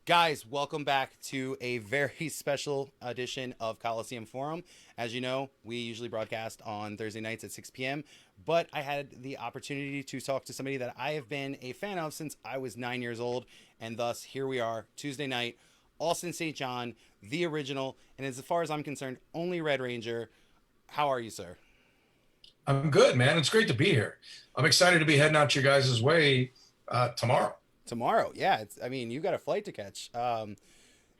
Guys, welcome back to a very special edition of Coliseum Forum. As you know, we usually broadcast on Thursday nights at 6 p.m., but I had the opportunity to talk to somebody that I have been a fan of since I was 9 years old, and thus here we are, Tuesday night, Austin St. John, the original, and as far as I'm concerned, only Red Ranger. How are you, sir? I'm good, man. It's great to be here. I'm excited to be heading out your guys' way tomorrow. Tomorrow, yeah. You got a flight to catch. I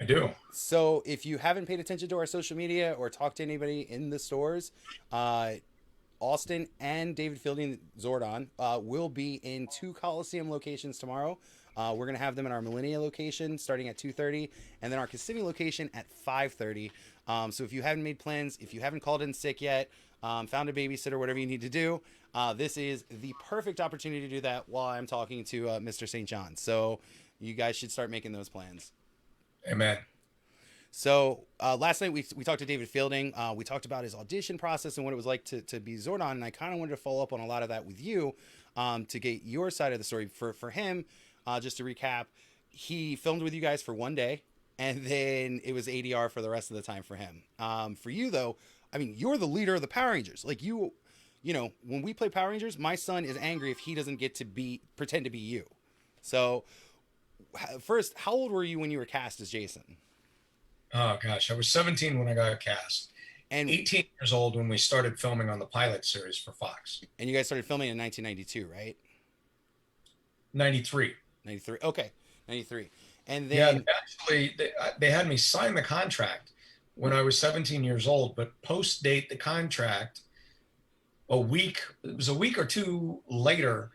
do. So if you haven't paid attention to our social media or talked to anybody in the stores, uh, Austin and David Fielding Zordon will be in two Coliseum locations tomorrow. We're gonna have them in our Millennia location starting at 2:30, and then our Kissimmee location at 5:30. So if you haven't made plans, if you haven't called in sick yet, found a babysitter, whatever you need to do, this is the perfect opportunity to do that while I'm talking to Mr. St. John. So you guys should start making those plans. Amen. So last night we talked to David Fielding. We talked about his audition process and what it was like to be Zordon, and I kind of wanted to follow up on a lot of that with you to get your side of the story. For him, just to recap, he filmed with you guys for one day, and then it was ADR for the rest of the time for him. For you though, I mean, you're the leader of the Power Rangers. Like you know, when we play Power Rangers, my son is angry if he doesn't get to be pretend to be you. So first, how old were you when you were cast as Jason? Oh gosh, I was 17 when I got cast. And 18 years old when we started filming on the pilot series for Fox. And you guys started filming in 1992, right? 93. 93. Okay, 93. And Yeah, then actually, they had me sign the contract when I was 17 years old, but post date the contract it was a week or two later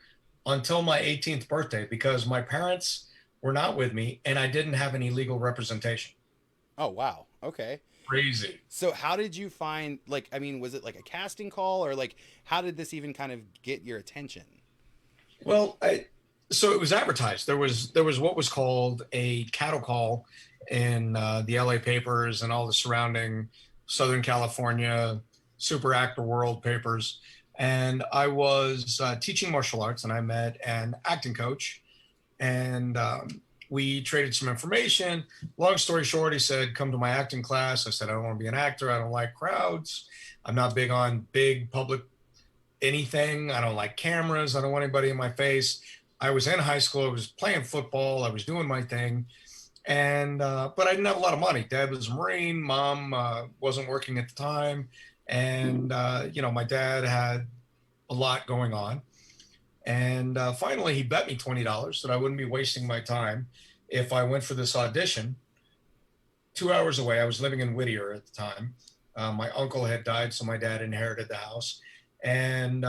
until my 18th birthday because my parents were not with me and I didn't have any legal representation. oh wow, okay. Crazy. So how did you find was it like a casting call or like how did this even kind of get your attention? Well, so it was advertised. There was what was called a cattle call in the LA papers and all the surrounding Southern California super actor world papers. And I was teaching martial arts, and I met an acting coach, and we traded some information. Long story short, he said, "Come to my acting class." I said, "I don't want to be an actor. I don't like crowds. I'm not big on big public anything. I don't like cameras. I don't want anybody in my face." I was in high school. I was playing football. I was doing my thing, and but I didn't have a lot of money. Dad was a Marine. Mom wasn't working at the time, and my dad had a lot going on. And finally, he bet me $20 that I wouldn't be wasting my time if I went for this audition. 2 hours away, I was living in Whittier at the time. My uncle had died, so my dad inherited the house. And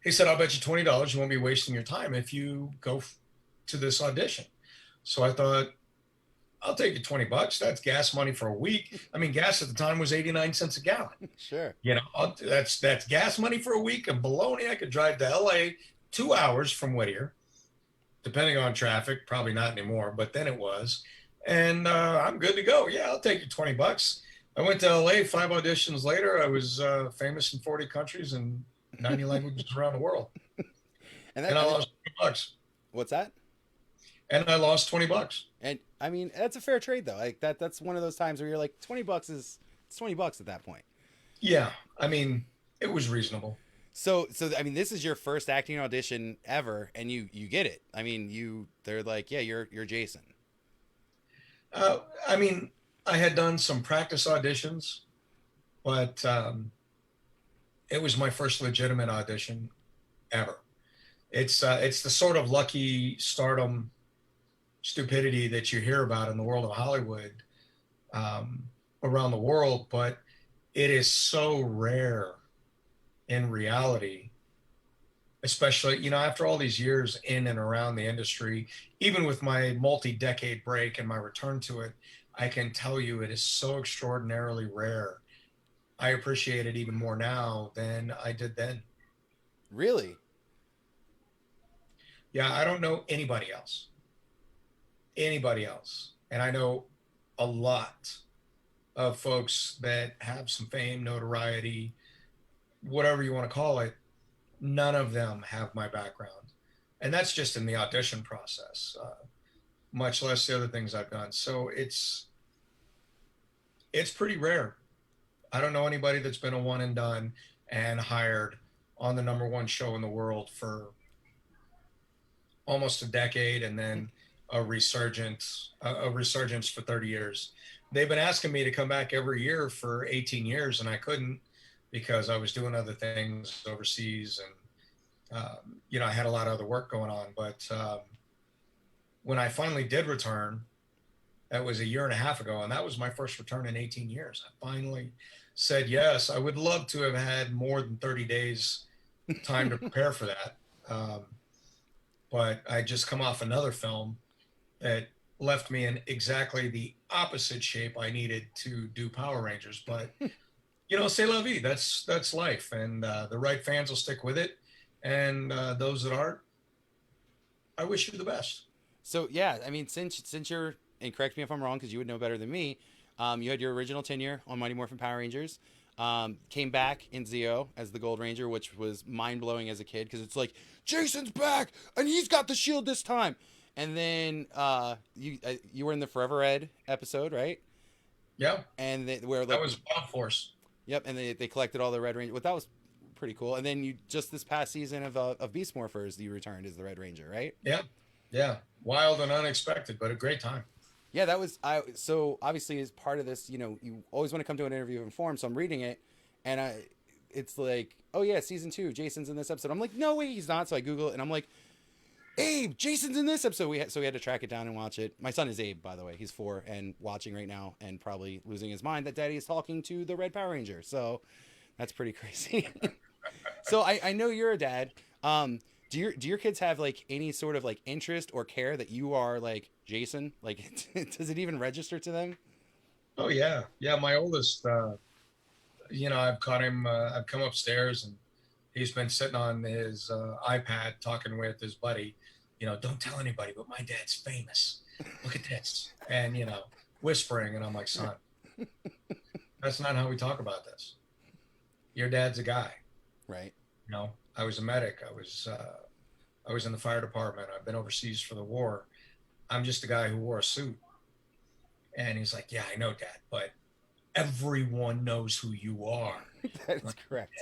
he said, "I'll bet you $20 you won't be wasting your time if you go to this audition." So I thought, "I'll take you $20. That's gas money for a week." I mean, gas at the time was 89 cents a gallon. Sure. That's gas money for a week. And baloney, I could drive to LA 2 hours from Whittier, depending on traffic. Probably not anymore, but then it was. And I'm good to go. Yeah, I'll take you $20. I went to LA. 5 auditions later, I was famous in 40 countries and 90 languages around the world. And that And I I mean, lost $20. what's that? And I lost $20. And I mean, that's a fair trade though. Like that's one of those times where you're like $20 is it's $20 at that point. Yeah, I mean, it was reasonable. So I mean, this is your first acting audition ever and you get it. I mean, they're like, "Yeah, you're Jason." I mean, I had done some practice auditions, but it was my first legitimate audition ever. It's the sort of lucky stardom stupidity that you hear about in the world of Hollywood around the world, but it is so rare in reality, especially after all these years in and around the industry. Even with my multi-decade break and my return to it, I can tell you it is so extraordinarily rare. I appreciate it even more now than I did then. Really? Yeah, I don't know anybody else. And I know a lot of folks that have some fame, notoriety, whatever you want to call it. None of them have my background. And that's just in the audition process. much less the other things I've done. So it's pretty rare. I don't know anybody that's been a one and done and hired on the number one show in the world for almost a decade, and then a resurgence for 30 years. They've been asking me to come back every year for 18 years, and I couldn't because I was doing other things overseas, and I had a lot of other work going on. But when I finally did return, that was a year and a half ago, and that was my first return in 18 years. I finally said yes. I would love to have had more than 30 days time to prepare for that. But I just come off another film that left me in exactly the opposite shape I needed to do Power Rangers. But c'est la vie. That's life, and the right fans will stick with it, and those that aren't, I wish you the best. So yeah, I mean, since you're, and correct me if I'm wrong because you would know better than me, you had your original tenure on Mighty Morphin Power Rangers. Came back in Zeo as the Gold Ranger, which was mind blowing as a kid because it's like Jason's back and he's got the shield this time. And then you were in the Forever Ed episode, right? Yeah, And where like that was Wild Force. Yep, and they collected all the Red Ranger. Well, that was pretty cool. And then you just this past season of Beast Morphers, you returned as the Red Ranger, right? Yeah, yeah, wild and unexpected, but a great time. Yeah, that was so obviously as part of this, you always want to come to an interview informed. So I'm reading it, and it's like, oh yeah, season 2, Jason's in this episode. I'm like, no way, he's not. So I Google it, and I'm like, Abe, Jason's in this episode. We had to track it down and watch it. My son is Abe, by the way. He's 4 and watching right now, and probably losing his mind that Daddy is talking to the Red Power Ranger. So that's pretty crazy. So I know you're a dad. Do your kids have like any sort of like interest or care that you are like Jason? Like, does it even register to them? Oh yeah, yeah. My oldest, I've caught him. I've come upstairs, and he's been sitting on his iPad talking with his buddy. Don't tell anybody, but my dad's famous. Look at this, and whispering, and I'm like, son, that's not how we talk about this. Your dad's a guy. Right. I was a medic. I was in the fire department. I've been overseas for the war. I'm just a guy who wore a suit. And he's like, yeah, I know, Dad, but everyone knows who you are. That is like, correct.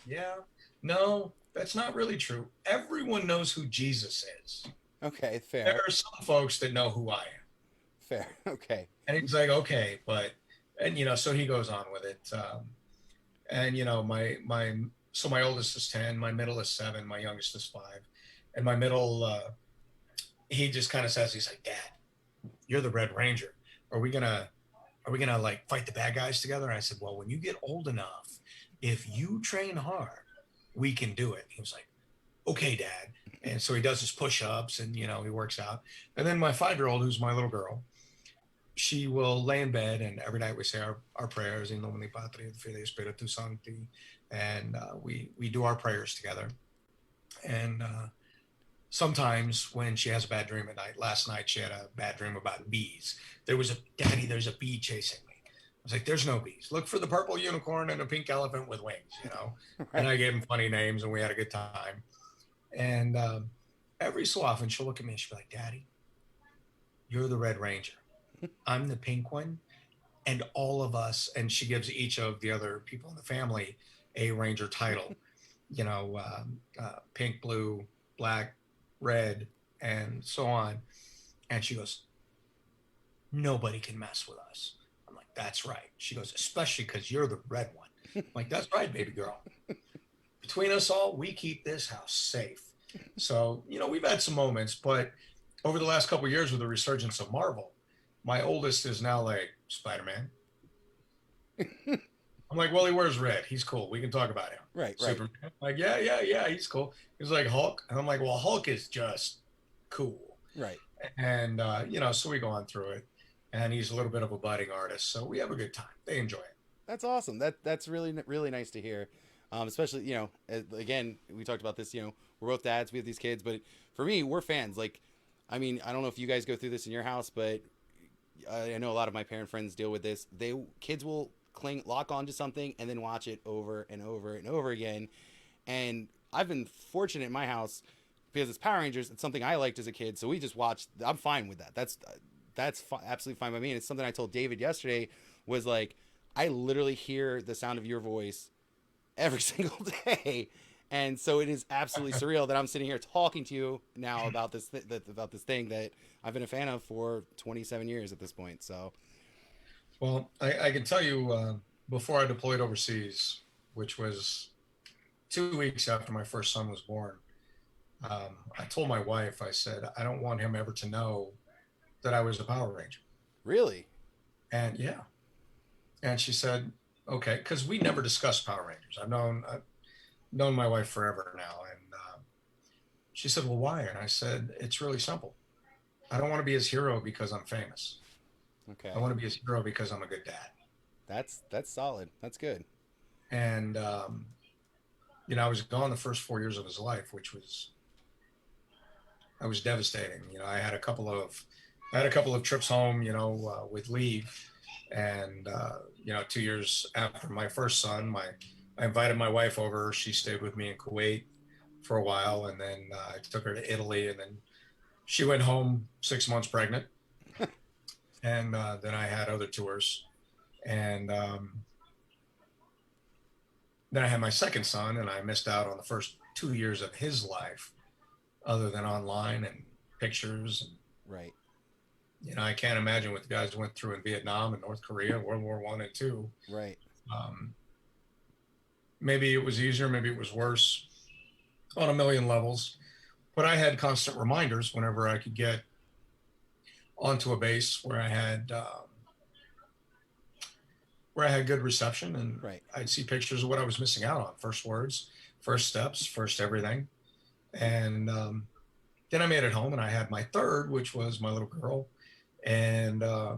Yeah. No, that's not really true. Everyone knows who Jesus is. Okay, fair. There are some folks that know who I am. Fair. Okay. And he's like, okay, so he goes on with it. So my oldest is 10, my middle is 7, my youngest is 5. And my middle, he just kind of says, he's like, Dad, you're the Red Ranger. Are we gonna like fight the bad guys together? And I said, well, when you get old enough, if you train hard, we can do it. He was like, okay, Dad. And so he does his push-ups, and he works out. And then my 5-year-old, who's my little girl, she will lay in bed, and every night we say our prayers, in nomine Patri et Filii et Spiritus Sancti, and we do our prayers together. And sometimes when she has a bad dream at night, last night she had a bad dream about bees. Daddy, there's a bee chasing me. I was like, there's no bees. Look for the purple unicorn and a pink elephant with wings, Right. And I gave him funny names, and we had a good time. And every so often she'll look at me and she'll be like, Daddy, you're the Red Ranger. I'm the pink one. And all of us, and she gives each of the other people in the family a Ranger title, pink, blue, black, red, and so on. And she goes, nobody can mess with us. I'm like, that's right. She goes, especially because you're the red one. I'm like, that's right, baby girl. Between us all, we keep this house safe. So, we've had some moments, but over the last couple of years with the resurgence of Marvel, my oldest is now like, Spider-Man. I'm like, well, he wears red. He's cool. We can talk about him. Right, Superman. Right. Like, yeah, he's cool. He's like Hulk. And I'm like, well, Hulk is just cool. Right. And, so we go on through it. And he's a little bit of a budding artist. So we have a good time. They enjoy it. That's awesome. That's really, really nice to hear. Especially, again, we talked about this, we're both dads, we have these kids, but for me, we're fans. Like, I mean, I don't know if you guys go through this in your house, but I know a lot of my parent friends deal with this. Kids will lock onto something and then watch it over and over and over again. And I've been fortunate in my house. because it's Power Rangers. It's something I liked as a kid, so we just watched. I'm fine with that. That's absolutely fine by me. And it's something I told David yesterday. Was like, I literally hear the sound of your voice every single day, and so it is absolutely surreal that I'm sitting here talking to you now about about this thing that I've been a fan of for 27 years at this point. So, Well, I can tell you, before I deployed overseas, which was 2 weeks after my first son was born, I told my wife, I said, I don't want him ever to know that I was a Power Ranger. really, And yeah. And she said, okay, because we never discussed Power Rangers. I've known my wife forever now. And she said, well, why? And I said, it's really simple. I don't want to be his hero because I'm famous. I okay, want to be his hero because I'm a good dad. that's solid. That's good. And, I was gone the first 4 years of his life, I was devastating. I had a couple of trips home, with leave. And, 2 years after my first son, I invited my wife over. She stayed with me in Kuwait for a while. And then I took her to Italy. And then she went home 6 months pregnant. And then I had other tours. And then I had my second son, and I missed out on the first 2 years of his life, other than online and pictures. And, Right. I can't imagine what the guys went through in Vietnam and North Korea, World War I and II. Right. Um, Maybe it was easier, maybe it was worse on a million levels. But I had constant reminders whenever I could get onto a base where I had good reception, and Right. I'd see pictures of what I was missing out on: first words, first steps, first everything. And then I made it home, and I had my third, which was my little girl, and I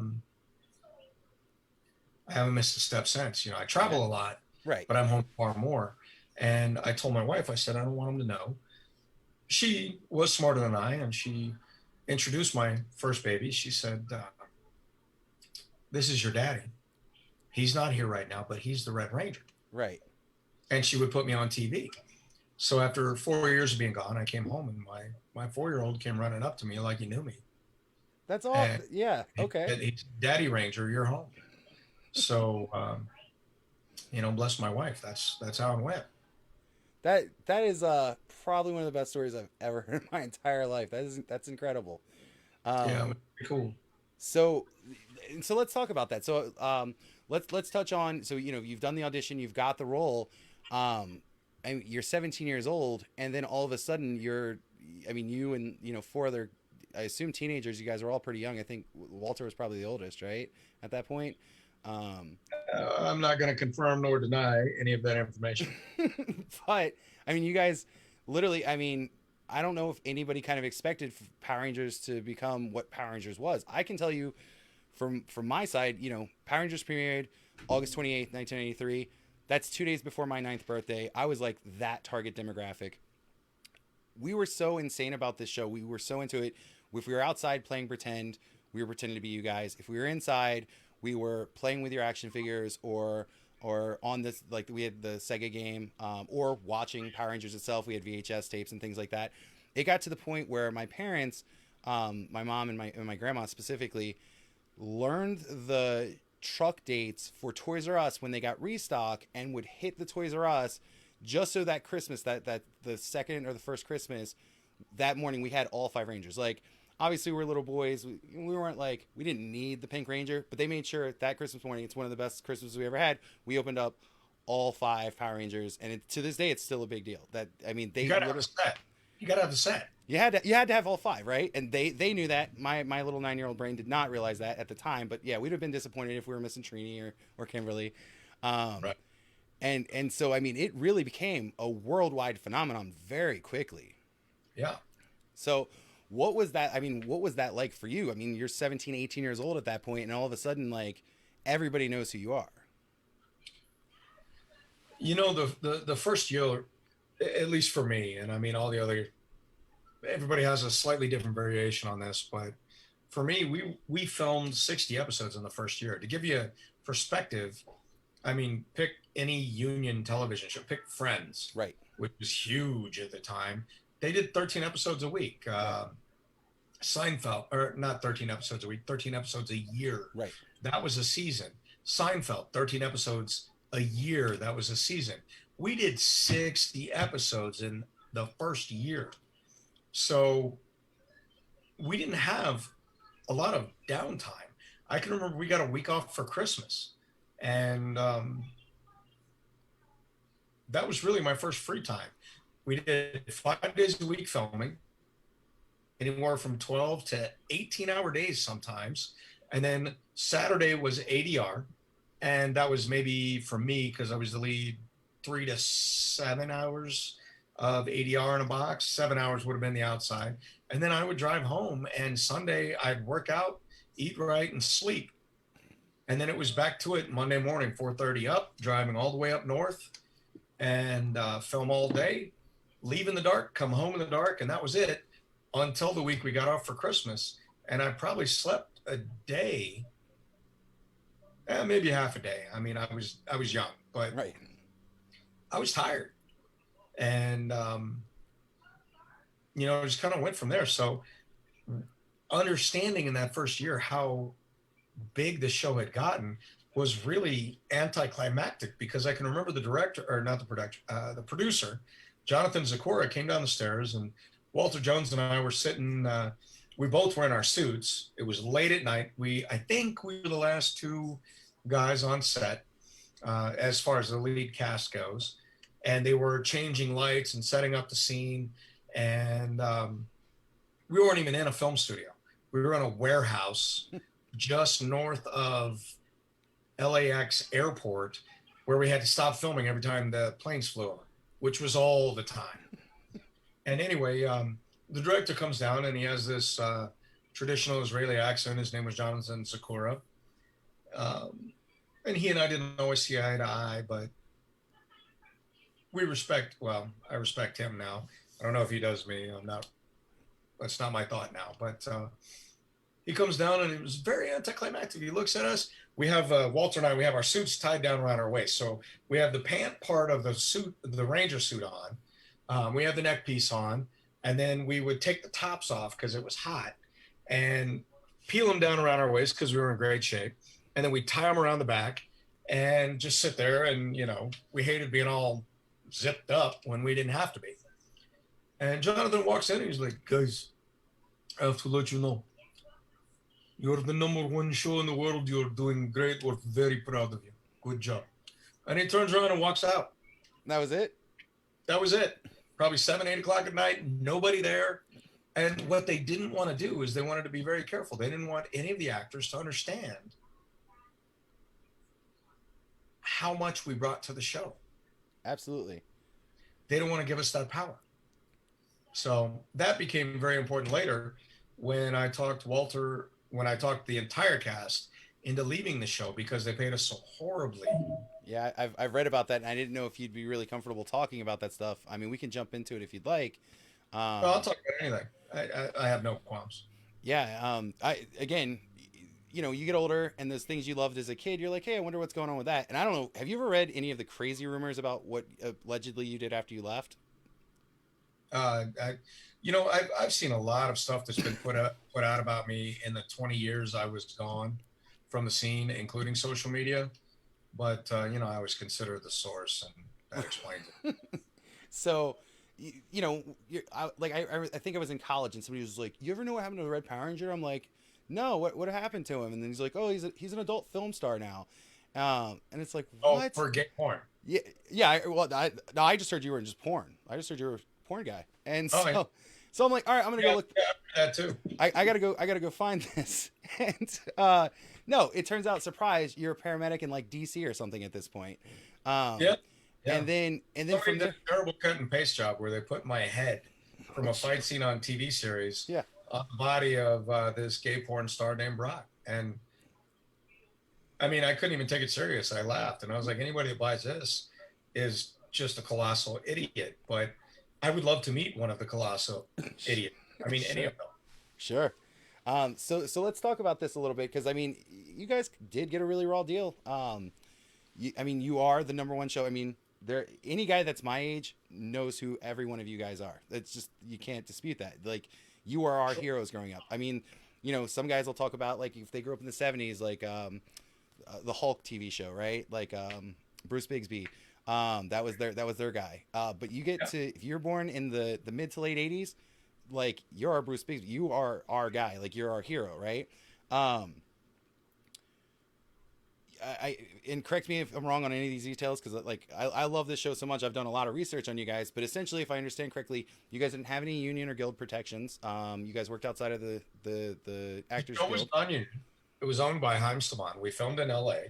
haven't missed a step since. I Yeah. travel a lot, Right. but I'm home far more. And I told my wife, I said, I don't want him to know. She was smarter than I, and she introduced my first baby. She said, this is your daddy. He's not here right now, but he's the Red Ranger. Right. And she would put me on TV. So after 4 years of being gone, I came home, and my 4-year-old came running up to me like he knew me. That's all. And Yeah. he Okay. said, he's Daddy Ranger, you're home. So, bless my wife. That's how it went. That is probably one of the best stories I've ever heard in my entire life. That's incredible. Yeah, it Um, was pretty cool. so so let's talk about that. So let's touch on. So you've done the audition, you've got the role, and you're 17 years old, and then all of a sudden you and four other, I assume, teenagers. You guys were all pretty young. I think Walter was probably the oldest, right, at that point. Um, I'm not going to confirm nor deny any of that information. but I mean, you guys literally. I mean, I don't know if anybody kind of expected Power Rangers to become what Power Rangers was. I can tell you from my side, Power Rangers premiered August 28th, 1993. That's 2 days before my ninth birthday. I was like that target demographic. We were so insane about this show. We were so into it. If we were outside playing pretend, we were pretending to be you guys. If we were inside, we were playing with your action figures or on this, like we had the Sega game, or watching Power Rangers itself. We had VHS tapes and things like that. It got to the point where my parents, my mom and my grandma specifically, learned the truck dates for Toys R Us when they got restock and would hit the Toys R Us just so that Christmas, that the second or the first Christmas, that morning we had all five Rangers. Like, obviously we're little boys. We weren't like, we didn't need the Pink Ranger, but they made sure that Christmas morning, it's one of the best Christmases we ever had. We opened up all five Power Rangers, and to this day, it's still a big deal. That, I mean, You they got to have a literally, set. You got to have a set. you had to have all five, right? And they knew that. My little 9-year-old brain did not realize that at the time, but yeah, we'd have been disappointed if we were missing Trini or Kimberly. Um, Right. and so I mean, it really became a worldwide phenomenon very quickly. Yeah. So what was that? I mean, what was that like for you? I mean, you're 17, 18 years old at that point, and all of a sudden, like, everybody knows who you are. The first year, at least for me, and I mean everybody has a slightly different variation on this, but for me, we filmed 60 episodes in the first year. To give you a perspective, I mean, pick any union television show, pick Friends, Right. which was huge at the time. They did 13 episodes a week. Seinfeld, or not 13 episodes a week, 13 episodes a year. Right. That was a season. Seinfeld, 13 episodes a year. That was a season. We did 60 episodes in the first year. So we didn't have a lot of downtime. I can remember we got a week off for Christmas. And that was really my first free time. We did 5 days a week filming, anywhere from 12 to 18-hour days sometimes. And then Saturday was ADR. And that was maybe for me, because I was the lead, 3 to 7 hours of ADR in a box. 7 hours would have been the outside. And then I would drive home, and Sunday I'd work out, eat right, and sleep. And then it was back to it Monday morning, 4:30 up, driving all the way up north, and film all day, leave in the dark, come home in the dark, and that was it until the week we got off for Christmas. And I probably slept a day, maybe half a day. I mean, I was young, but Right. I was tired. And, it just kind of went from there. So understanding in that first year how big the show had gotten was really anticlimactic, because I can remember the producer, Jonathan Zakora, came down the stairs, and Walter Jones and I were sitting, we both were in our suits. It was late at night. I think we were the last two guys on set, as far as the lead cast goes. And they were changing lights and setting up the scene. And we weren't even in a film studio. We were in a warehouse just north of LAX airport, where we had to stop filming every time the planes flew over, which was all the time. And anyway, the director comes down, and he has this traditional Israeli accent. His name was Jonathan Zakora. And he and I didn't always see eye to eye, but I respect him now. I don't know if he does me. That's not my thought now, but he comes down, and it was very anticlimactic. He looks at us. We have, Walter and I, we have our suits tied down around our waist. So we have the pant part of the suit, the Ranger suit on. We have the neck piece on, and then we would take the tops off because it was hot, and peel them down around our waist because we were in great shape. And then we tie them around the back and just sit there. And, we hated being all zipped up when we didn't have to be. And Jonathan walks in, and he's like, "Guys, I have to let you know, you're the #1 show in the world. You're doing great. We're very proud of you. Good job." And he turns around and walks out. That was it? That was it. Probably 7, 8 o'clock at night, nobody there. And what they didn't want to do is they wanted to be very careful. They didn't want any of the actors to understand how much we brought to the show. Absolutely. They don't want to give us that power. So that became very important later when I talked the entire cast into leaving the show because they paid us so horribly. Yeah, I've read about that, and I didn't know if you'd be really comfortable talking about that stuff. I mean, we can jump into it if you'd like. Well, I'll talk about anything. I have no qualms. Yeah. You get older, and those things you loved as a kid, you're like, hey, I wonder what's going on with that. And I don't know, have you ever read any of the crazy rumors about what allegedly you did after you left? I've seen a lot of stuff that's been put out about me in the 20 years I was gone from the scene, including social media. But I was considered the source, and that explains it. So, I think I was in college, and somebody was like, "You ever know what happened to the Red Power Ranger?" I'm like, "No, what happened to him?" And then he's like, "Oh, he's an adult film star now," and it's like, "What?" Oh, for gay porn. Yeah. I just heard you were in just porn. I just heard you were a porn guy, and so. Yeah. So I'm like, all right, I'm gonna go look. Yeah, that too. I gotta go find this. And no, it turns out, surprise, you're a paramedic in like DC or something at this point. Yeah. And then Somebody from there, did a terrible cut and paste job where they put my head from a fight scene on TV series on the body of this gay porn star named Brock. And I mean, I couldn't even take it serious. I laughed, and I was like, anybody that buys this is just a colossal idiot. But I would love to meet one of the colossal idiots. I mean, any of them. Sure. So let's talk about this a little bit, because I mean, you guys did get a really raw deal. You are the #1 show. I mean, any guy that's my age knows who every one of you guys are. It's just, you can't dispute that. Like, you are our heroes growing up. I mean, some guys will talk about, like, if they grew up in the 70s, like the Hulk TV show, right? Like Bruce Bigsby. That was their guy. But you get Yeah. to, if you're born in the mid to late 80s, like, you're our Bruce Bigsby. You are our guy. Like, you're our hero, right? Um, and correct me if I'm wrong on any of these details, because, like, I love this show so much. I've done a lot of research on you guys, but essentially, if I understand correctly, you guys didn't have any union or guild protections. You guys worked outside of the Actors It was Guild. Onion. It was owned by Haim Saban. We filmed in LA.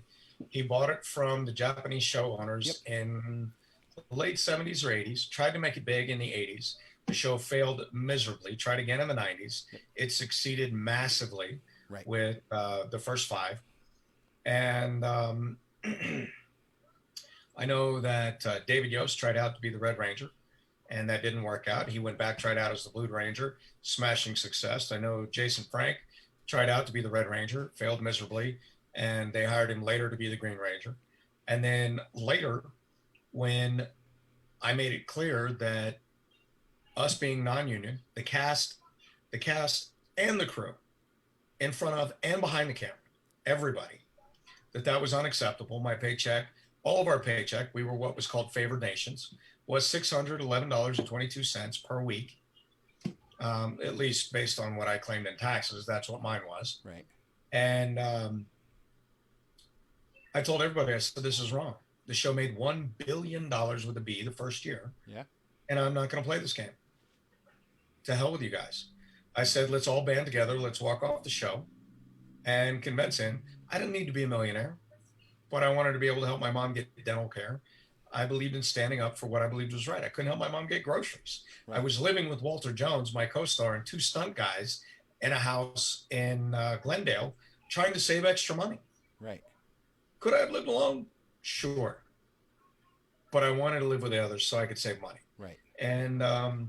He bought it from the Japanese show Yep. owners in the late 70s or 80s, tried to make it big in the 80s. The show failed miserably, tried again in the 90s. Yep. It succeeded massively Right. with the first five. And I know that David Yost tried out to be the Red Ranger, and that didn't work out. He went back, tried out as the Blue Ranger, smashing success. I know Jason Frank tried out to be the Red Ranger, failed miserably, and they hired him later to be the Green Ranger. And then later, when I made it clear that us being non-union, the cast and the crew, in front of and behind the camera, everybody, that was unacceptable. My paycheck, all of our paycheck, we were what was called favored nations, was $611.22 per week. At least based on what I claimed in taxes, that's what mine was. Right. And I told everybody, I said, this is wrong. The show made $1 billion with a B the first year. Yeah. And I'm not going to play this game. To hell with you guys. I said, let's all band together. Let's walk off the show and convince him. I didn't need to be a millionaire, but I wanted to be able to help my mom get dental care. I believed in standing up for what I believed was right. I couldn't help my mom get groceries. Right. I was living with Walter Jones, my co-star, and two stunt guys in a house in Glendale trying to save extra money. Right. Could I have lived alone? Sure. But I wanted to live with the others so I could save money. Right. And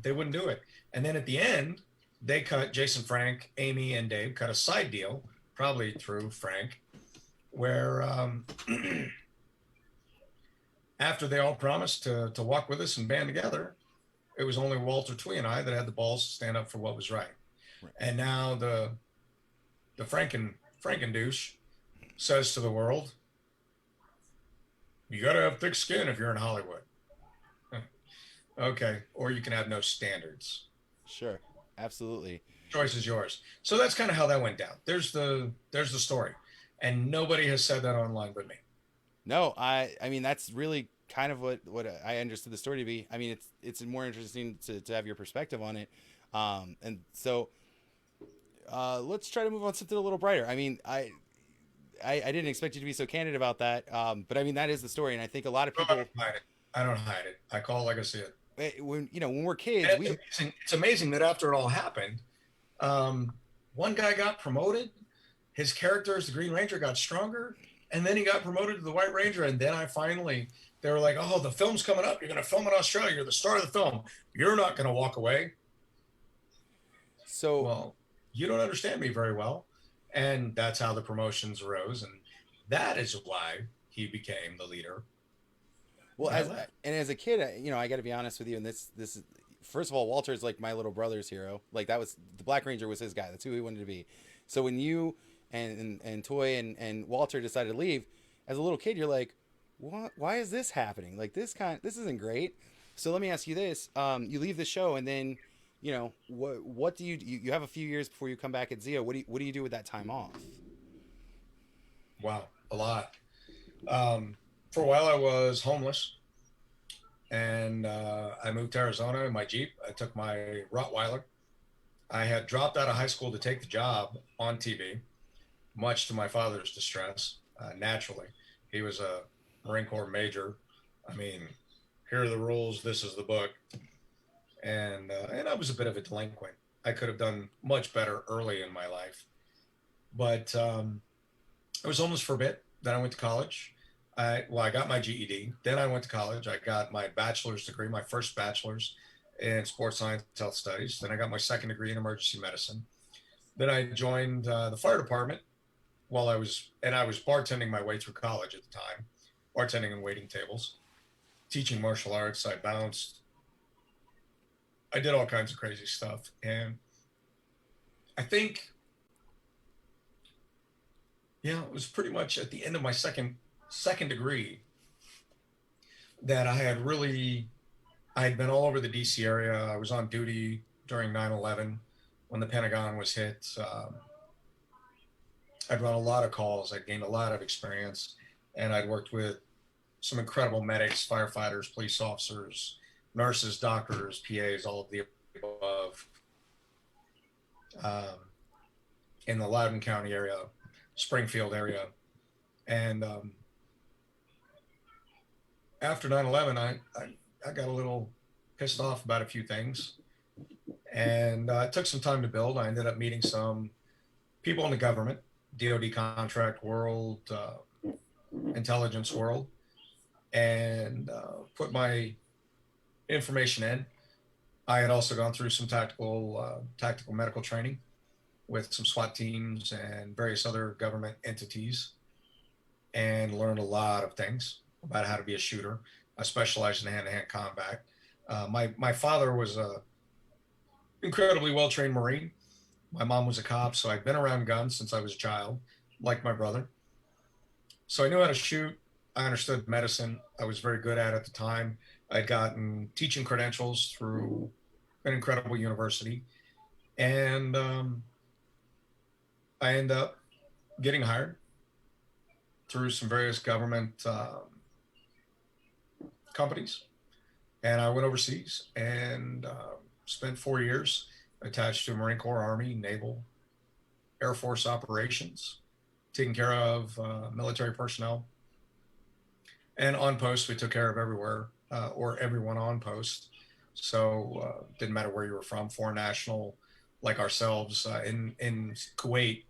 they wouldn't do it. And then at the end, they cut, Jason Frank, Amy, and Dave cut a side deal, probably through Frank, where after they all promised to walk with us and band together, it was only Walter Twee and I that had the balls to stand up for what was right. Right. And now the Frankendouche says to the world, you got to have thick skin if you're in Hollywood. Okay. Or you can have no standards. Sure. Absolutely. Choice is yours. So that's kind of how that went down. There's the story. And nobody has said that online but me. No, I mean, that's really kind of what I understood the story to be. I mean, it's more interesting to have your perspective on it. And so let's try to move on to something a little brighter. I mean, I didn't expect you to be so candid about that. But I mean, that is the story. And I think a lot of people. I don't hide it. I call it like I see it. When we're kids, it's amazing that after it all happened, one guy got promoted. His character as the Green Ranger got stronger, and then he got promoted to the White Ranger. And then they were like, "Oh, the film's coming up. You're going to film in Australia. You're the star of the film. You're not going to walk away." So, well, you don't understand me very well, and that's how the promotions rose, and that is why he became the leader. Well, as a kid, I got to be honest with you. And this is, first of all, Walter's like my little brother's hero. Like, that was the Black Ranger was his guy. That's who he wanted to be. So when you and Toy and Walter decided to leave, as a little kid, you're like, what? Why is this happening? Like, this isn't great. So let me ask you this: you leave the show, and then, what do you have a few years before you come back at Zio? What do you do with that time off? Wow, a lot. For a while, I was homeless, and I moved to Arizona in my Jeep. I took my Rottweiler. I had dropped out of high school to take the job on TV, much to my father's distress, naturally. He was a Marine Corps major. I mean, here are the rules. This is the book. And I was a bit of a delinquent. I could have done much better early in my life. But I was homeless for a bit. Then I went to college. I got my GED. Then I went to college. I got my bachelor's degree, my first bachelor's in sports science and health studies. Then I got my second degree in emergency medicine. Then I joined the fire department I was bartending my way through college at the time, bartending and waiting tables, teaching martial arts. I bounced, I did all kinds of crazy stuff. And I think, yeah, it was pretty much at the end of my second degree that I had been all over the DC area. I was on duty during 9/11 when the Pentagon was hit. I'd run a lot of calls. I'd gained a lot of experience, and I'd worked with some incredible medics, firefighters, police officers, nurses, doctors, PAs, all of the above, um, in the Loudoun County area, Springfield area. And after 9/11, I got a little pissed off about a few things. And it took some time to build. I ended up meeting some people in the government, DoD contract world, intelligence world, and put my information in. I had also gone through some tactical medical training with some SWAT teams and various other government entities, and learned a lot of things about how to be a shooter. I specialized in hand-to-hand combat. My father was a incredibly well-trained Marine. My mom was a cop, so I'd been around guns since I was a child, like my brother. So I knew how to shoot. I understood medicine. I was very good at the time. I'd gotten teaching credentials through an incredible university. And I ended up getting hired through some various government companies. And I went overseas and spent 4 years attached to Marine Corps, Army, Naval, Air Force operations, taking care of military personnel. And on post, we took care of everywhere or everyone on post. So didn't matter where you were from, foreign national like ourselves in Kuwait,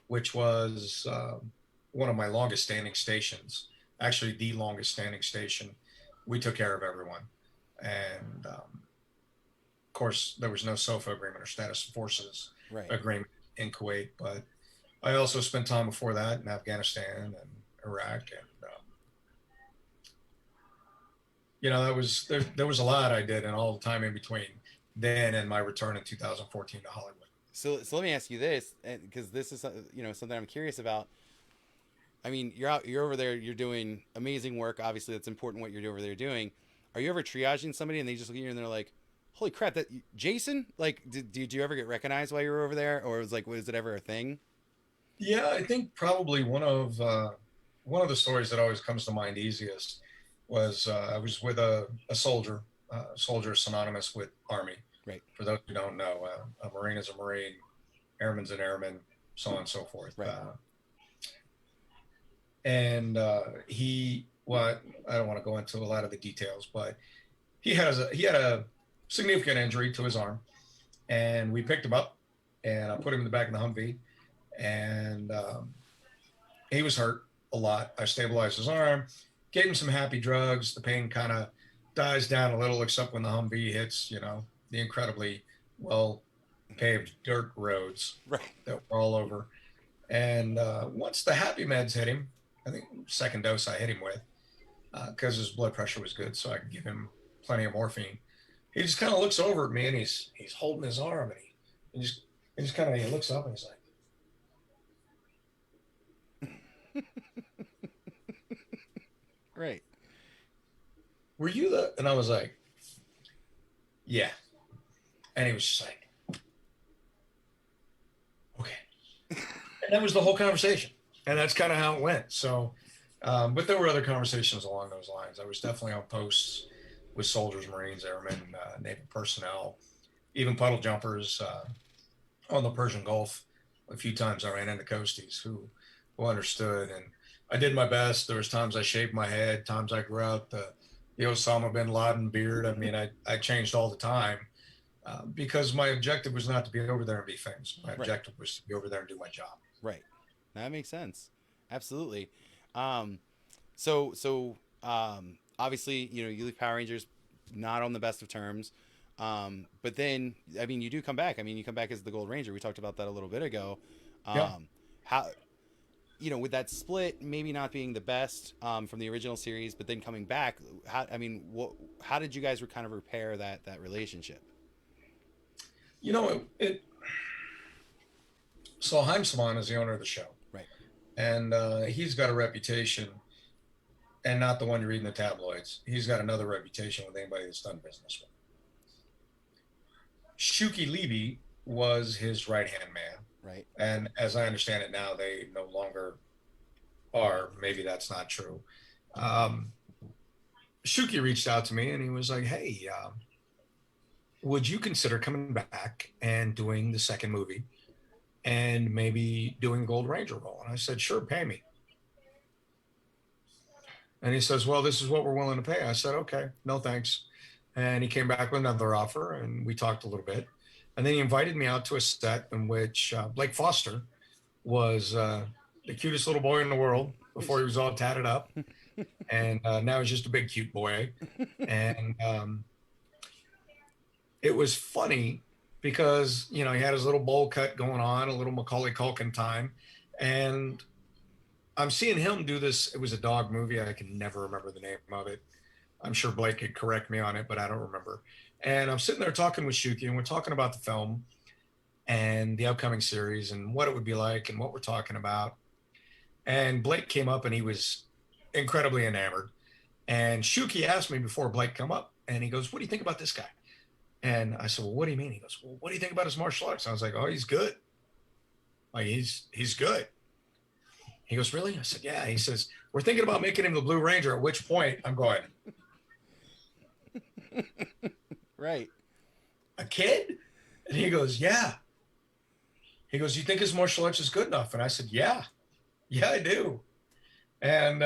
which was one of my longest standing stations, actually the longest standing station. We took care of everyone. And of course, there was no SOFA agreement or status of forces agreement in Kuwait, but I also spent time before that in Afghanistan and Iraq, and there was a lot I did, and all the time in between then and my return in 2014 to Hollywood. So let me ask you this, because this is something I'm curious about. I mean, you're over there, you're doing amazing work. Obviously, that's important what you're over there doing. Are you ever triaging somebody and they just look at you and they're like, "Holy crap, that Jason!" Like, did you ever get recognized while you were over there, or was it ever a thing? Yeah, I think probably one of the stories that always comes to mind easiest was I was with a soldier. Soldier is synonymous with Army. Right. For those who don't know, a Marine is a Marine, airman's an airman, so on and so forth. Right. And well, I don't want to go into a lot of the details, but he had a significant injury to his arm, and we picked him up, and I put him in the back of the Humvee, and he was hurt a lot. I stabilized his arm, gave him some happy drugs. The pain kind of dies down a little, except when the Humvee hits, the incredibly well paved dirt roads that were all over. And once the happy meds hit him, I think second dose I hit him with, because his blood pressure was good, so I could give him plenty of morphine. He just kind of looks over at me, and he's holding his arm, and he just kind of looks up, and he's like, right. "Were you the?" And I was like, "Yeah." And he was just like, "Okay." And that was the whole conversation. And that's kind of how it went. So, but there were other conversations along those lines. I was definitely on posts with soldiers, Marines, airmen, naval personnel, even puddle jumpers on the Persian Gulf. A few times I ran into coasties who understood, and I did my best. There was times I shaved my head, times I grew out the Osama bin Laden beard. I mean, I changed all the time because my objective was not to be over there and be famous. My objective was to be over there and do my job. Right. That makes sense. Absolutely. So obviously, you leave Power Rangers not on the best of terms. But then, I mean, you do come back. I mean, you come back as the Gold Ranger. We talked about that a little bit ago. How, with that split maybe not being the best from the original series, but then coming back, how did you guys kind of repair that relationship? You know, so Haim Saban is the owner of the show, Right. and he's got a reputation, and not the one you read in the tabloids. He's got another reputation with anybody that's done business with. Shuki Levy was his right hand man, Right. and as I understand it now, they no longer are. Maybe that's not true. Um, Shuki reached out to me and he was like, "Hey, would you consider coming back and doing the second movie and maybe doing Gold Ranger role?" And I said, "Sure, pay me." And he says, "Well, this is what we're willing to pay." I said, "Okay, no thanks." And he came back with another offer and we talked a little bit. And then he invited me out to a set in which Blake Foster was the cutest little boy in the world before he was all tatted up. And now he's just a big, cute boy. And it was funny because, you know, he had his little bowl cut going on, a little Macaulay Culkin time. And I'm seeing him do this. It was a dog movie. I can never remember the name of it. I'm sure Blake could correct me on it, but I don't remember. And I'm sitting there talking with Shuki, and we're talking about the film and the upcoming series and what it would be like and what we're talking about. And Blake came up and he was incredibly enamored. And Shuki asked me before Blake come up, and he goes, "What do you think about this guy?" And I said, "Well, what do you mean?" He goes, "Well, what do you think about his martial arts?" I was like, "Oh, he's good. Like he's good." He goes, "Really?" I said, "Yeah." He says, "We're thinking about making him the Blue Ranger." At which point I'm going, Right. "A kid?" And he goes, "Yeah." He goes, "You think his martial arts is good enough?" And I said, "Yeah, yeah, I do." And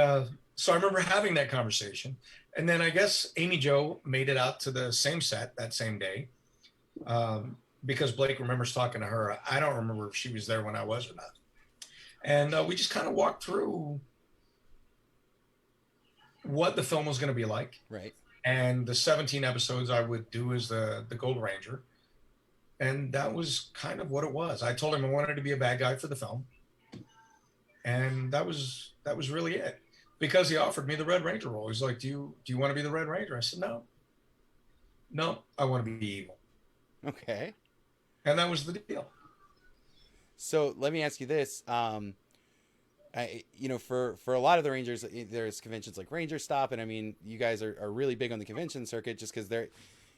so I remember having that conversation. And then I guess Amy Jo made it out to the same set that same day, because Blake remembers talking to her. I don't remember if she was there when I was or not. And we just kind of walked through what the film was going to be like. Right. And the 17 episodes I would do as the Gold Ranger. And that was kind of what it was. I told him I wanted to be a bad guy for the film. And that was really it. Because he offered me the Red Ranger role. He's like, do you want to be the Red Ranger? I said, no. No, I want to be evil. Okay. And that was the deal. So let me ask you this. For a lot of the Rangers, there's conventions like Ranger Stop, and I mean, you guys are really big on the convention circuit just because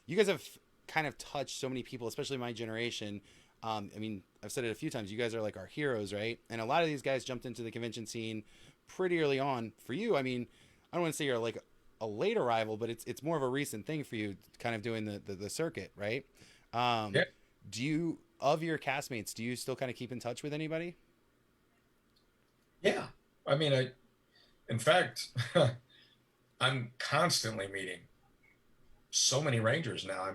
you guys have kind of touched so many people, especially my generation. I mean, I've said it a few times. You guys are like our heroes, right? And a lot of these guys jumped into the convention scene pretty early on. For you, I mean, I don't want to say you're like a late arrival, but it's more of a recent thing for you, kind of doing the circuit, right? Yeah. Do you, of your castmates, do you still kind of keep in touch with anybody? Yeah. I mean, in fact, I'm constantly meeting so many Rangers now. I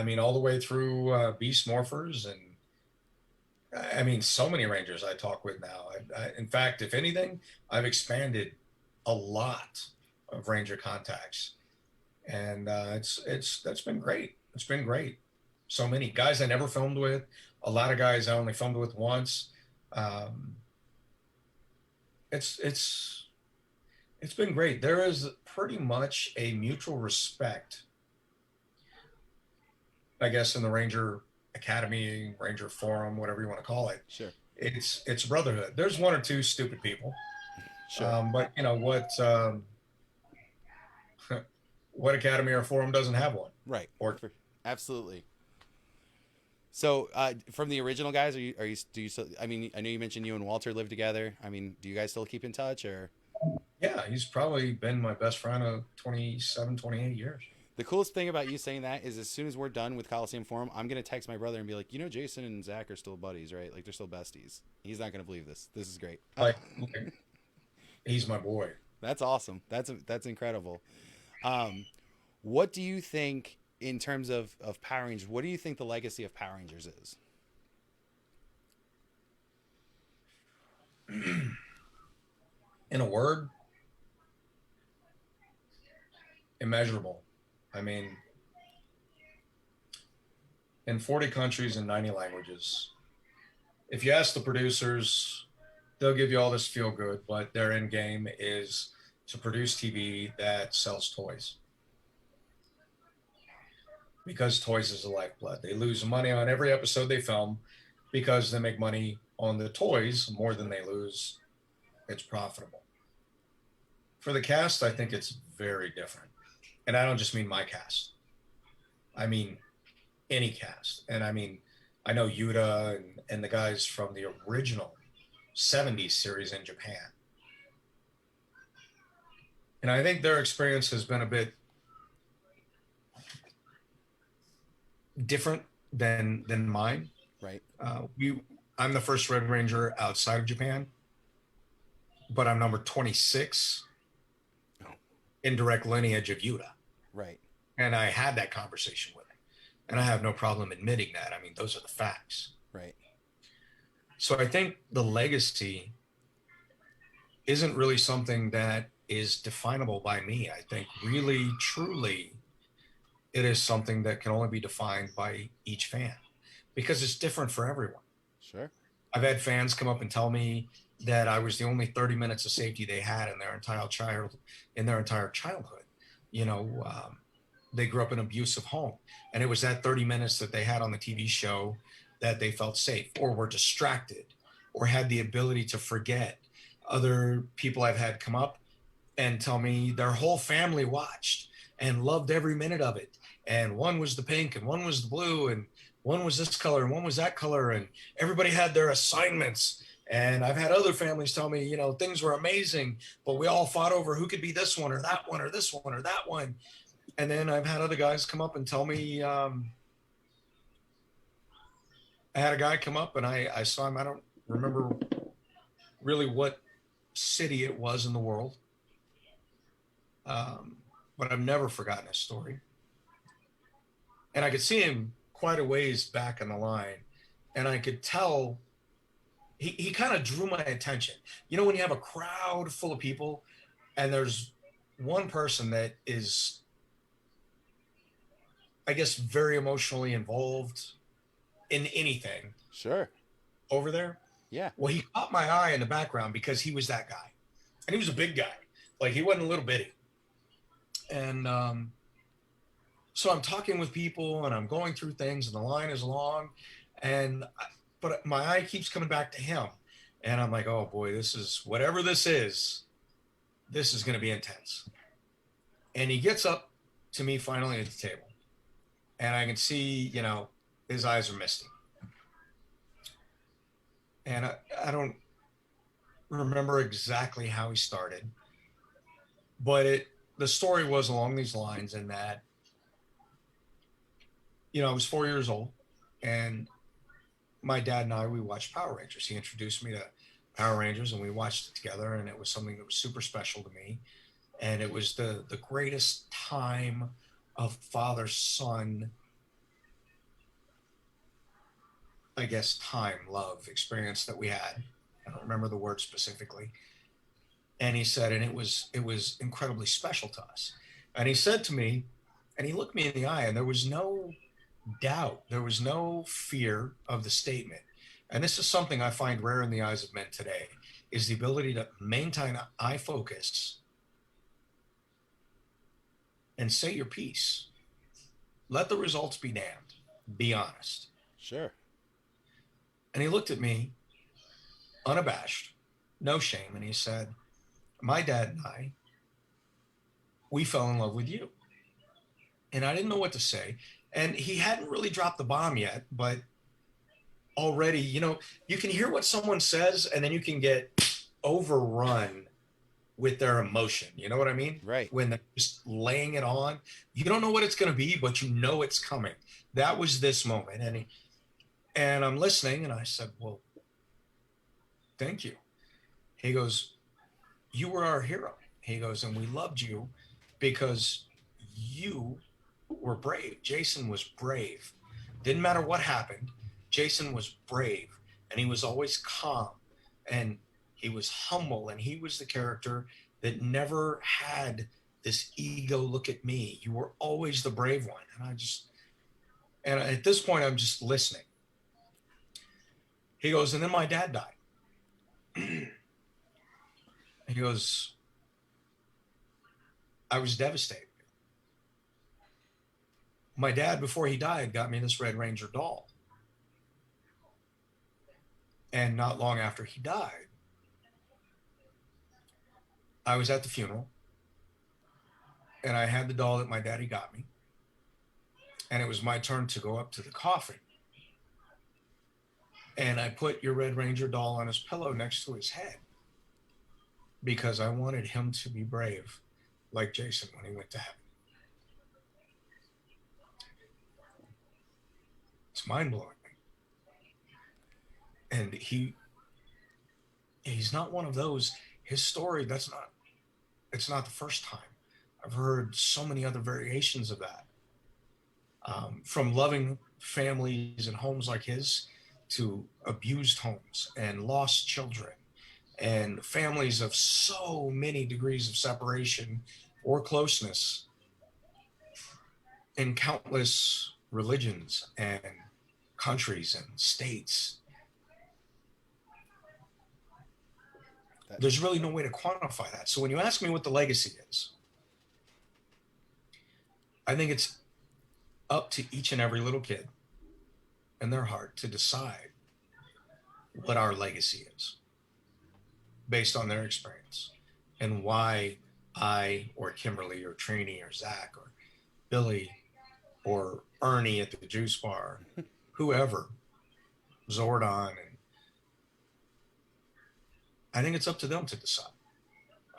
mean, all the way through Beast Morphers, and I mean, so many Rangers I talk with now. In fact, if anything, I've expanded a lot of Ranger contacts, and that's been great. It's been great. So many guys I never filmed with, a lot of guys I only filmed with once. Um, it's it's been great. There is pretty much a mutual respect, I guess, in the Ranger Academy, Ranger Forum, whatever you want to call it. Sure. It's brotherhood. There's one or two stupid people, Sure. but you know what? What Academy or Forum doesn't have one? Right. Or Absolutely. So, from the original guys, do you still, I mean, I know you mentioned you and Walter live together. I mean, do you guys still keep in touch, or? yeah, he's probably been my best friend of 27, 28 years. The coolest thing about you saying that is as soon as we're done with Coliseum Forum, I'm going to text my brother and be like, Jason and Zach are still buddies, right? Like, they're still besties. He's not going to believe this. This is great. Like, he's my boy. That's awesome. That's incredible. What do you think in terms of Power Rangers? What do you think the legacy of Power Rangers is? In a word, immeasurable. I mean, in 40 countries and 90 languages. If you ask the producers, they'll give you all this feel good, but their end game is to produce TV that sells toys. because toys is the lifeblood. They lose money on every episode they film because they make money on the toys more than they lose. It's profitable. For the cast, I think it's very different. And I don't just mean my cast. I mean any cast. And I mean, I know Yuta and the guys from the original 70s series in Japan. And I think their experience has been a bit different than mine. Right. I'm the first Red Ranger outside of Japan, but I'm number 26 Oh. in direct lineage of Yuta. Right. And I had that conversation with him. And I have no problem admitting that. I mean, those are the facts. Right. So I think the legacy isn't really something that is definable by me. I think really, truly, it is something that can only be defined by each fan because it's different for everyone. Sure. I've had fans come up and tell me that I was the only 30 minutes of safety they had in their entire childhood. You know, they grew up in an abusive home, and it was that 30 minutes that they had on the TV show that they felt safe or were distracted or had the ability to forget. Other people I've had come up and tell me their whole family watched and loved every minute of it. And one was the pink and one was the blue and one was this color and one was that color. And everybody had their assignments. And I've had other families tell me, you know, things were amazing, but we all fought over who could be this one or that one or this one or that one. And then I've had other guys come up and tell me, I had a guy come up and I saw him. I don't remember really what city it was in the world. But I've never forgotten his story. And I could see him quite a ways back in the line. And I could tell he kind of drew my attention. You know, when you have a crowd full of people and there's one person that is, I guess, very emotionally involved in anything. Sure. Over there. Yeah. Well, he caught my eye in the background because he was that guy. And he was a big guy. Like, he wasn't a little bitty. And so I'm talking with people and I'm going through things and the line is long. But my eye keeps coming back to him. And I'm like, oh boy, this is whatever this is going to be intense. And he gets up to me finally at the table. And I can see, you know, his eyes are misty. And I don't remember exactly how he started, but the story was along these lines in that, you know, I was 4 years old and my dad and I, we watched Power Rangers. He introduced me to Power Rangers and we watched it together, and it was something that was super special to me. And it was the greatest time of father-son, I guess, love experience that we had. I don't remember the word specifically. And he said, and it was incredibly special to us. And he said to me, and he looked me in the eye, and there was no doubt, there was no fear of the statement. And this is something I find rare in the eyes of men today, is the ability to maintain eye focus and say your piece. Let the results be damned. Be honest. Sure. And he looked at me, unabashed, no shame, and he said, my dad and I, we fell in love with you. And I didn't know what to say. And he hadn't really dropped the bomb yet, but already, you know, you can hear what someone says and then you can get overrun with their emotion. You know what I mean? Right. When they're just laying it on, you don't know what it's going to be, but you know it's coming. That was this moment. And I'm listening and I said, well, thank you. He goes, you were our hero. He goes, and we loved you because you were brave. Jason was brave. Didn't matter what happened. Jason was brave, and he was always calm, and he was humble, and he was the character that never had this ego, look at me. You were always the brave one. And at this point, I'm just listening. He goes, and then my dad died. He goes, I was devastated. my dad, before he died, got me this Red Ranger doll. And not long after he died, I was at the funeral and I had the doll that my daddy got me. And it was my turn to go up to the coffin. And I put your Red Ranger doll on his pillow next to his head because I wanted him to be brave like Jason when he went to heaven. It's mind-blowing. And he's not one of those. His story, it's not the first time. I've heard so many other variations of that. From loving families and homes like his to abused homes and lost children and families of so many degrees of separation or closeness in countless religions and countries and states. There's really no way to quantify that. So when you ask me what the legacy is, I think it's up to each and every little kid and their heart to decide what our legacy is based on their experience and why I or Kimberly or Trini or Zach or Billy or Ernie at the juice bar, whoever, Zordon, and I think it's up to them to decide.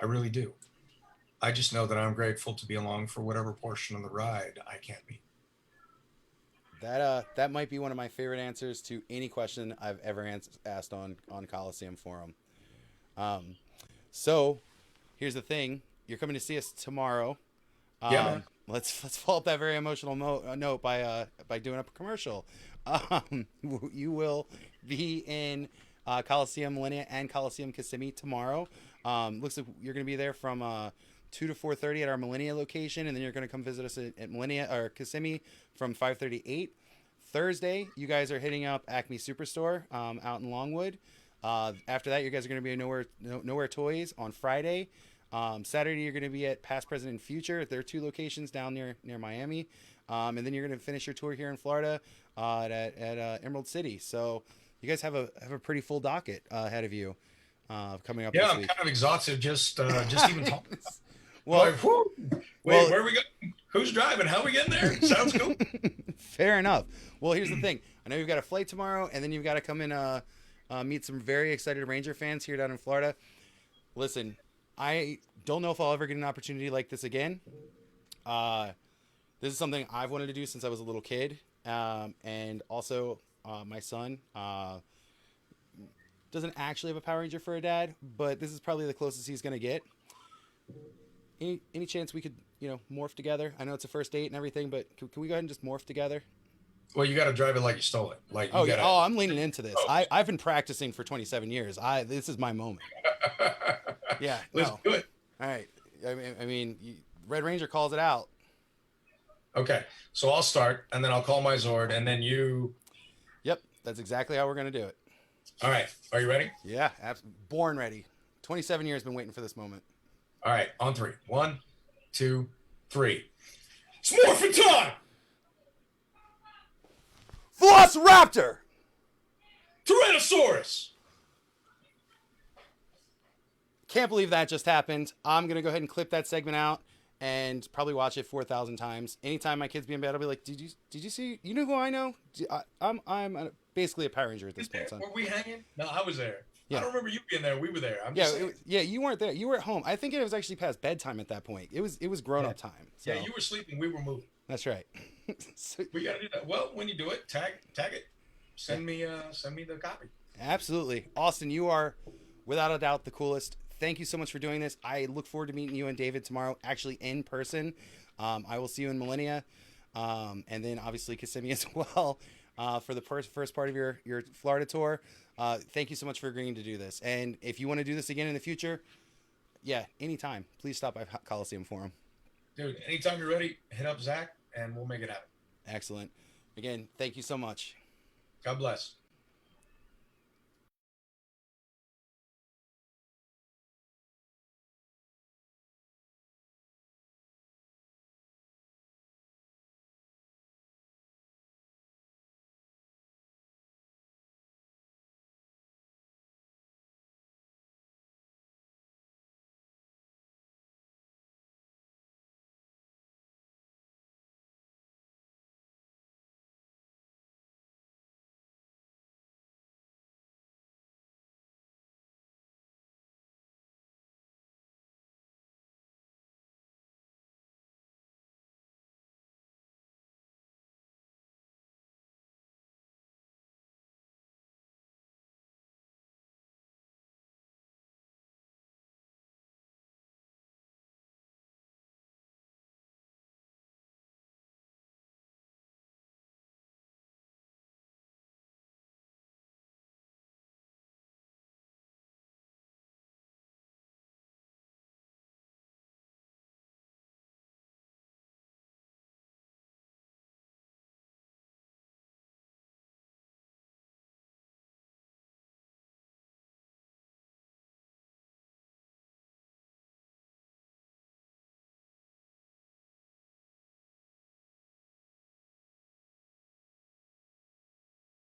I really do. I just know that I'm grateful to be along for whatever portion of the ride I can be. That might be one of my favorite answers to any question I've ever asked on Coliseum Forum. So here's the thing: you're coming to see us tomorrow. Yeah, man. Let's follow up that very emotional note by doing a commercial. You will be in Coliseum Millennia and Coliseum Kissimmee tomorrow. Looks like you're going to be there from 2 to 4:30 at our Millennia location, and then you're going to come visit us at Millennia or Kissimmee from 5:30 to 8. Thursday, you guys are hitting up Acme Superstore out in Longwood. After that, you guys are going to be at Nowhere Toys on Friday. Saturday, you're going to be at Past, Present, and Future. There are 2 locations down near Miami. And then you're going to finish your tour here in Florida at Emerald City. So you guys have a pretty full docket ahead of you coming up Yeah, this I'm week. kind of exhausted just even talking. Well, Like, wait, where are we going? Who's driving? How are we getting there? Sounds cool. Fair enough. Well, here's the thing. I know you've got a flight tomorrow, and then you've got to come in meet some very excited Ranger fans here down in Florida. Listen, I don't know if I'll ever get an opportunity like this again. This is something I've wanted to do since I was a little kid. And also, my son doesn't actually have a Power Ranger for a dad, but this is probably the closest he's going to get. Any chance we could, morph together? I know it's a first date and everything, but can we go ahead and just morph together? Well, you got to drive it like you stole it. Like you gotta... I'm leaning into this. I've been practicing for 27 years. This is my moment. Yeah, Let's do it. All right. I mean, Red Ranger calls it out. Okay, so I'll start, and then I'll call my Zord, and then you. Yep, that's exactly how we're gonna do it. All right, are you ready? Yeah, born ready. 27 years been waiting for this moment. All right, on 3. 1, 2, 3. It's Morphin time! Velociraptor! Tyrannosaurus! Can't believe that just happened. I'm going to go ahead and clip that segment out and probably watch it 4,000 times. Anytime my kids be in bed, I'll be like, did you see? You know who I know? I'm basically a Power Ranger at this point, son. Were we hanging? No, I was there. Yeah. I don't remember you being there. We were there. You weren't there. You were at home. I think it was actually past bedtime at that point. It was grown-up time. So. Yeah, you were sleeping. We were moving. That's right. We got to do that. Well, when you do it, tag it. Send me the copy. Absolutely. Austin, you are without a doubt the coolest. Thank you so much for doing this. I look forward to meeting you and David tomorrow, actually in person. I will see you in Millennia, and then obviously Kissimmee as well for the first part of your Florida tour. Thank you so much for agreeing to do this. And if you want to do this again in the future, yeah, anytime, please stop by Coliseum Forum. Dude, anytime you're ready, hit up Zach, and we'll make it happen. Excellent. Again, thank you so much. God bless.